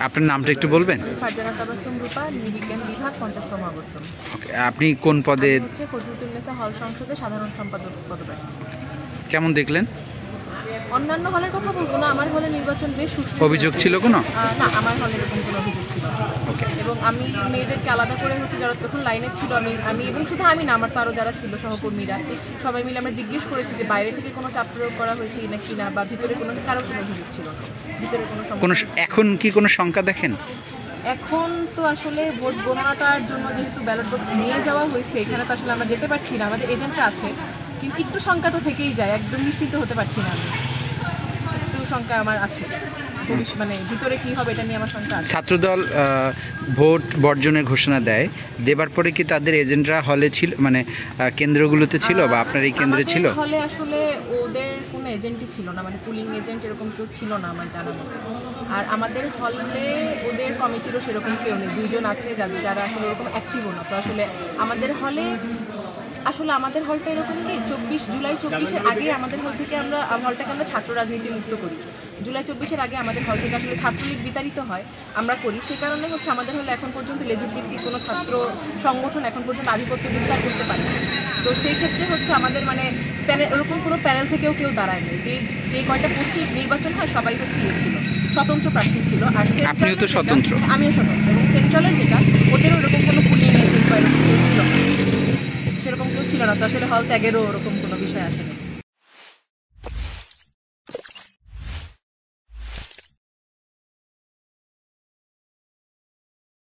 আপনার নামটা একটু বলবেন? ফারজানা তাবাসসুম রূপা, নৃবিজ্ঞান বিভাগ, 50তম আবর্তন। ওকে, আপনি কোন পদে? হচ্ছে ফজলুতুন্নেসা হল সংসদে সাধারণ সম্পাদক পদে। কেমন দেখলেন? অন্যান্য হলের কথা বলবো না, আমার হলে নির্বাচন বেশ সুষ্ঠু। অভিযোগ ছিল কোনো? না, আমার হলে এরকম কোনো অভিযোগ ছিল না। ওকে। এবং আমি মেয়েদেরকে আলাদা করে হচ্ছে যারা তখন লাইনে ছিল, আমি এবং শুধু আমি না, আমার তো আরও যারা ছিল সহকর্মীরা, সবাই মিলে আমরা জিজ্ঞেস করেছি যে বাইরে থেকে কোনো চাপ প্রয়োগ করা হয়েছে কি না, বা ভিতরে কারো কোনো অভিযোগ ছিল না, ভিতরে কোনো সমস্যা। এখন কি কোনো শঙ্কা দেখেন? এখন তো আসলে ভোট গণনাটার জন্য যেহেতু ব্যালট বক্স নিয়ে যাওয়া হয়েছে, এখানে তো আসলে আমরা যেতে পারছি না, আমাদের এজেন্টরা আছে, কিন্তু একটু শঙ্কা তো থেকেই যায়, একদম নিশ্চিন্ত হতে পারছি না আমি, একটু শঙ্কা আমার আছে, মানে ভিতরে কি হবে এটা নিয়ে আমার শঙ্কা আছে। ছাত্রদল ভোট বর্জনের ঘোষণা দেয়, দেবার পরে কি তাদের এজেন্টরা হলে ছিল, মানে কেন্দ্রগুলোতে ছিল, বা আপনার এই কেন্দ্রে ছিল? হলে আসলে ওদের কোনো এজেন্টই ছিল না, মানে পুলিং এজেন্ট এরকম কেউ ছিল না আমার জানা মতো। আর আমাদের হলে ওদের কমিটিরও সেরকম কেউ নেই, দুইজন আছে যারা আসলে ওরকম অ্যাক্টিভও না। তো আসলে আমাদের হলে আমাদের হলটা এরকম কি জুলাই 24-এর আগে আমাদের হল থেকে হলটাকে আমরা ছাত্র রাজনীতি মুক্ত করি। জুলাই 24-এর আগে আমাদের হল থেকে আসলে ছাত্রলীগ বিতাড়িত হয়, আমরা করি। সে কারণে হচ্ছে আমাদের হলে এখন পর্যন্ত লেজুর ভিত্তিক কোনো ছাত্র সংগঠন এখন পর্যন্ত আধিপত্য বিস্তার করতে পারে। তো সেই ক্ষেত্রে হচ্ছে আমাদের মানে ওরকম কোনো প্যানেল থেকেও কেউ দাঁড়ায়নি। যে কয়টা পোস্টে নির্বাচন হয় সবাই হচ্ছে ছিল স্বতন্ত্র প্রার্থী ছিল। আর আপনিও তো স্বতন্ত্র? আমিও স্বতন্ত্র। এবং সেন্ট্রালের যেটা, ওদেরও ওরকম কোনো পুলিং এজেন্ট বা এরকম কেউ ছিল না, সেরকম কেউ ছিল না। তো আসলে হল ত্যাগেরও ওরকম